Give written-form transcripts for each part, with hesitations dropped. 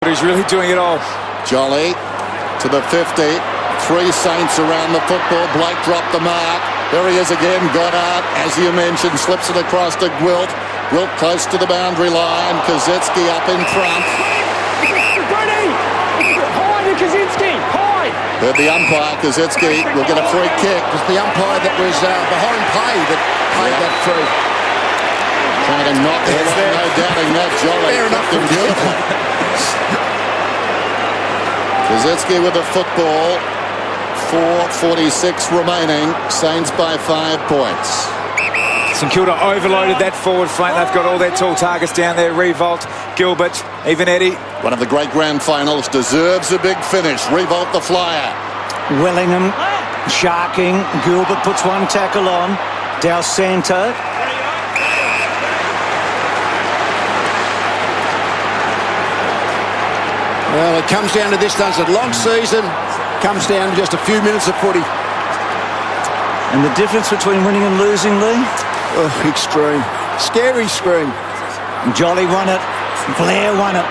He's really doing it all. Jolly to the 50. 3 Saints around the football. Blake dropped the mark. There he is again. Goddard, as you mentioned, slips it across to Gwilt. Gwilt close to the boundary line. Kaczynski up in front. High to Kaczynski. High. Heard the umpire. Kaczynski will get a free kick. It was the umpire that was behind play that paid that free. Trying to knock it away, no doubting that. Jolly. Fair enough. Beautiful. Kaczynski with the football. 4:46 remaining. Saints by 5 points. St Kilda overloaded that forward flank. They've got all their tall targets down there. Revolt, Gilbert, even Eddie. One of the great grand finals deserves a big finish. Revolt the flyer. Wellingham sharking. Gilbert puts one tackle on. Del Santo. Well, it comes down to this, does it? Long season, comes down to just a few minutes of footy. And the difference between winning and losing, Lee? Oh, extreme. Scary screen. Jolly won it. Blair won it.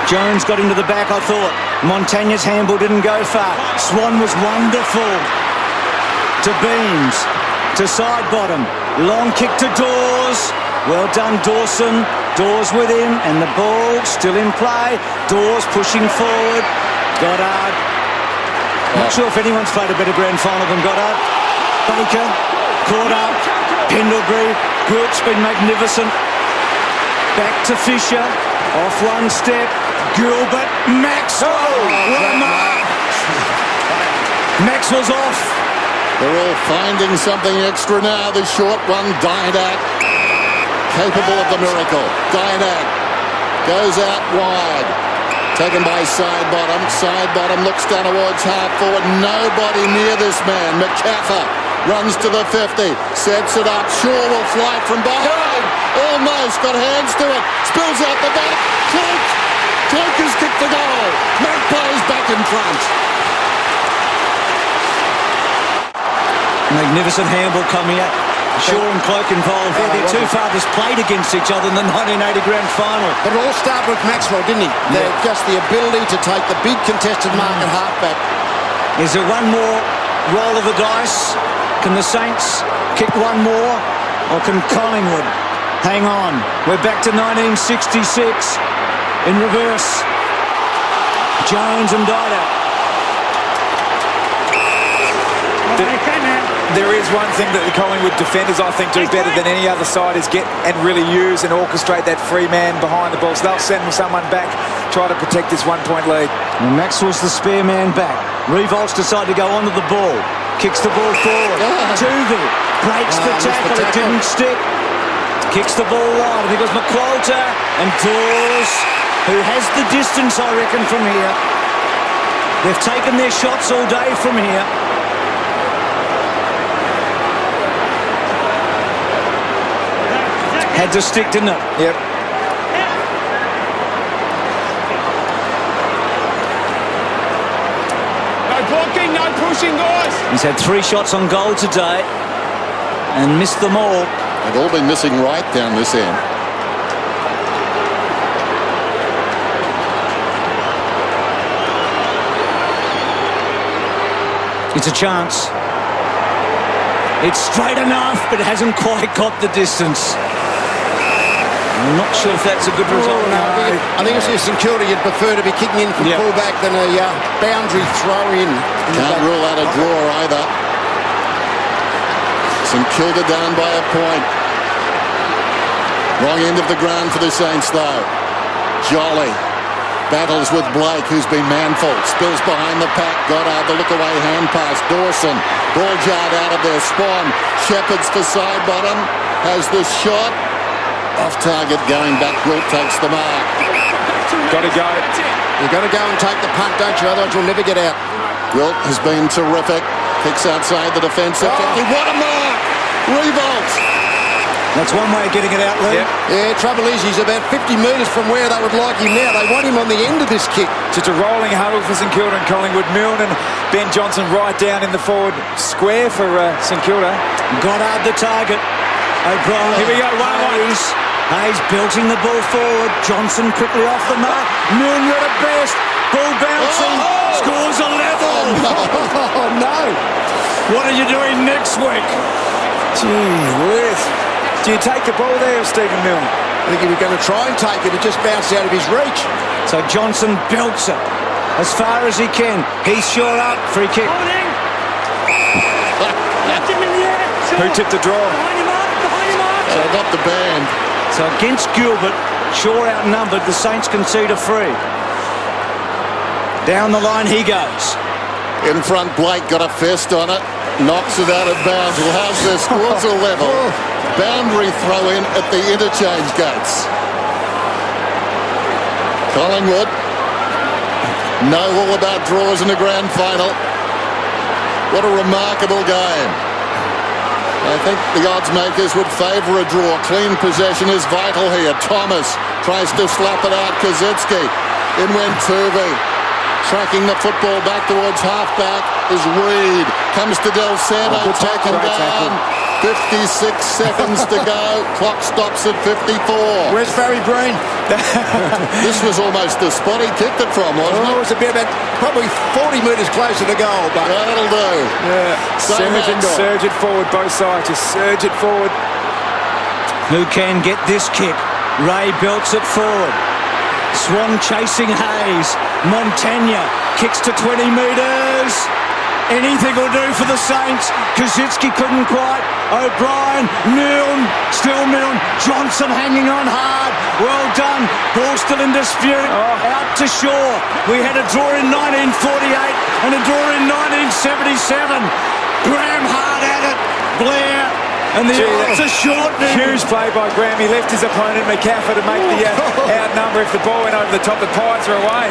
Jones got into the back, I thought. Montagne's handball didn't go far. Swan was wonderful. To Beams. To side bottom. Long kick to Dawes. Well done, Dawson. Dawes with him, and the ball still in play. Dawes pushing forward. Goddard. Not sure if anyone's played a better grand final than Goddard. Baker. Caught up. Pendlebury. Gwilt's been magnificent. Back to Fisher. Off one step. Gilbert. Maxwell. What a mark. Maxwell's off. They're all finding something extra now. The short one, Didak. Capable of the miracle. Didak goes out wide. Taken by side bottom. Side bottom looks down towards half forward. Nobody near this man. McCaffer runs to the 50. Sets it up. Shaw will fly from behind. Almost got hands to it. Spills out the back. Cloak. Cloak has kicked the goal. Magpies back in front. Magnificent handball coming out. Shaw and Cloak involved there. Their two fathers played against each other in the 1980 grand final. But it all started with Maxwell, didn't he? Just the ability to take the big contested mark at halfback. Is there one more roll of the dice? Can the Saints kick one more? Or can Collingwood hang on? We're back to 1966 in reverse. Jones and Didak. There is one thing that the Collingwood defenders, I think, do better than any other side is get and really use and orchestrate that free man behind the ball. So they'll send someone back, try to protect this 1-point lead. And Maxwell's the spare man back. Revolts decide to go onto the ball. Kicks the ball forward. Tuvey breaks the tackle. It didn't stick. Kicks the ball wide. I think it was McQualter and Dawes, who has the distance, I reckon, from here. They've taken their shots all day from here. Had to stick, didn't it? Yep. No blocking, no pushing, guys. He's had 3 shots on goal today and missed them all. They've all been missing right down this end. It's a chance. It's straight enough, but it hasn't quite got the distance. I'm not sure if that's a good result. I think if you're St Kilda, you'd prefer to be kicking in from fullback than a boundary throw in. Can't rule out a draw either. St Kilda down by a point. Wrong end of the ground for the Saints though. Jolly battles with Blake, who's been manful. Spills behind the pack. Goddard, the look away hand pass. Dawson, ball jarred out of there. Swan, Shepherd's for side bottom. Has the shot. Off target, going back. Gwilt takes the mark. Got to go. You've got to go and take the punt, don't you? Otherwise you'll never get out. Gwilt has been terrific. Kicks outside the defensive 50. What a mark! Revolt. That's one way of getting it out, Lee. Yep. Yeah, trouble is he's about 50 metres from where they would like him now. They want him on the end of this kick. Just a rolling huddle for St Kilda and Collingwood. Milne and Ben Johnson right down in the forward square for St Kilda. Goddard the target. O'Brien. Here we go, 1-1. Hayes belting the ball forward. Johnson quickly off the mark. Milne at best. Ball bouncing. Scores a level. Oh, no. What are you doing next week? Gee whiz. Do you take the ball there, Stephen Milne? I think he was going to try and take it. It just bounced out of his reach. So Johnson belts it as far as he can. He's sure up. Free kick. Who tipped the draw? So not the band. So against Gilbert, Shaw outnumbered. The Saints concede a free. Down the line he goes. In front, Blake got a fist on it. Knocks it out of bounds. Will have their scores a level. Boundary throw in at the interchange gates. Collingwood know all about draws in the grand final. What a remarkable game. I think the odds makers would favour a draw. Clean possession is vital here. Thomas tries to slap it out. Kaczynski. In went Turvey. Tracking the football back towards half-back is Reid. Comes to Del Santo, taken down. 56 seconds to go. Clock stops at 54. Where's Barry Breen? This was almost the spot he kicked it from, wasn't Oh, it it? was a bit about probably 40 metres closer to goal, but That'll do. Yeah. Same Surge it forward, both sides. Just surge it forward. Who can get this kick? Ray belts it forward. Swan chasing Hayes. Montagna kicks to 20 metres. Anything will do for the Saints. Kaczynski couldn't quite. O'Brien, Milne, still Milne. Johnson hanging on hard. Well done. Ball still in dispute. Out to Shaw. We had a draw in 1948 and a draw in 1977. Graham hard at it. Blair. And the odds are shortening. Huge play by Graham. He left his opponent, McCaffrey, to make the outnumber. If the ball went over the top, the Pies are away.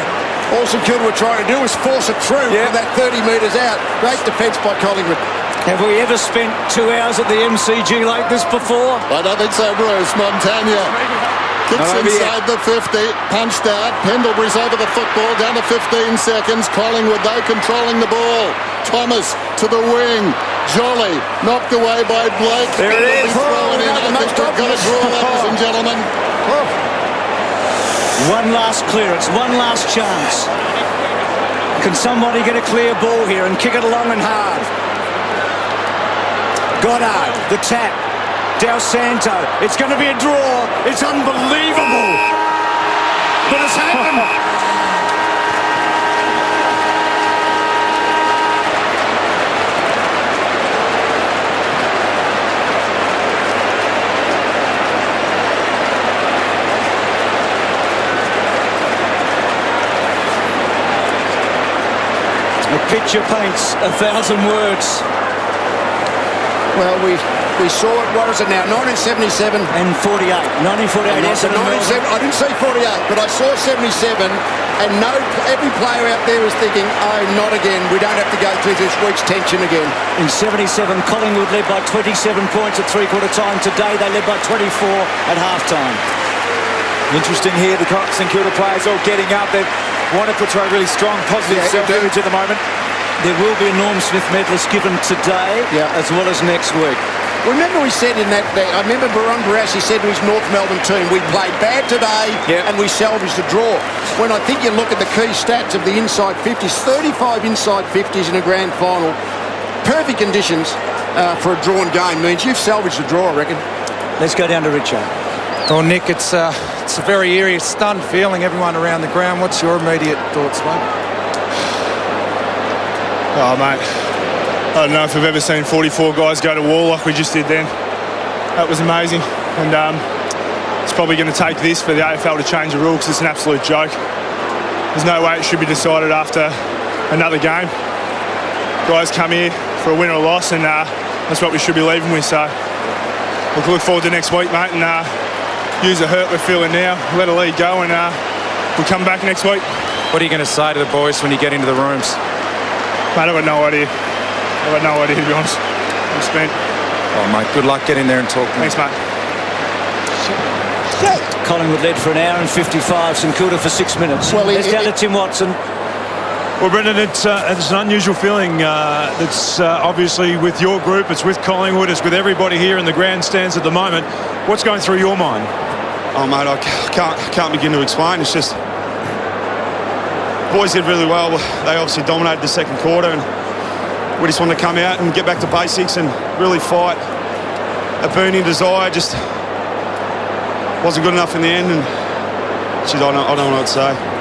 all St Kilda were trying to do was force it through from that 30 metres out. Great defence by Collingwood. Have we ever spent 2 hours at the MCG like this before? I don't think so, Bruce. Montagna kicks inside the 50, punched out. Pendlebury's over the football, down to 15 seconds. Collingwood, though, controlling the ball. Thomas to the wing. Jolly knocked away by Blake. There it is. Thrown in. I think we've got a draw, ladies and gentlemen. One last clearance, one last chance. Can somebody get a clear ball here and kick it along and hard? Goddard, the tap. Del Santo. It's going to be a draw. It's unbelievable. But it's happened. A picture paints 1,000 words. Well, we saw it, what is it now, 1977? And 48. 1948, Essendon. I didn't see 48, but I saw 77, and every player out there was thinking, oh, not again. We don't have to go through this week's tension again. In 77, Collingwood led by 27 points at three-quarter time. Today, they led by 24 at half-time. Interesting here, the St Kilda players all getting up. They want to portray really strong, positive self-image at the moment. There will be a Norm Smith medalist given today as well as next week. Remember we said in that, I remember Baron Barassi said to his North Melbourne team, we played bad today and we salvaged the draw. When I think you look at the key stats of the inside 50s, 35 inside 50s in a grand final, perfect conditions for a drawn game means you've salvaged the draw, I reckon. Let's go down to Richo. Well, Nick, it's a very eerie, stunned feeling, everyone around the ground. What's your immediate thoughts, mate? Oh, mate, I don't know if I've ever seen 44 guys go to war like we just did then. That was amazing. And it's probably going to take this for the AFL to change the rule because it's an absolute joke. There's no way it should be decided after another game. Guys come here for a win or a loss, and that's what we should be leaving with. So we'll look forward to next week, mate, and use the hurt we're feeling now, let a lead go, and we'll come back next week. What are you going to say to the boys when you get into the rooms? Mate, I've got no idea. I've got no idea, to be honest. I'm spent. Oh, mate, good luck getting there and talking. Thanks, mate. Collingwood led for an hour and 55. St Kilda for 6 minutes. Well, let's go to Tim Watson. Well, Brendan, it's an unusual feeling. That's obviously with your group, it's with Collingwood, it's with everybody here in the grandstands at the moment. What's going through your mind? Oh, mate, I can't begin to explain. It's just boys did really well. They obviously dominated the second quarter, and we just wanted to come out and get back to basics and really fight. A burning desire just wasn't good enough in the end, and geez, I don't know what to say.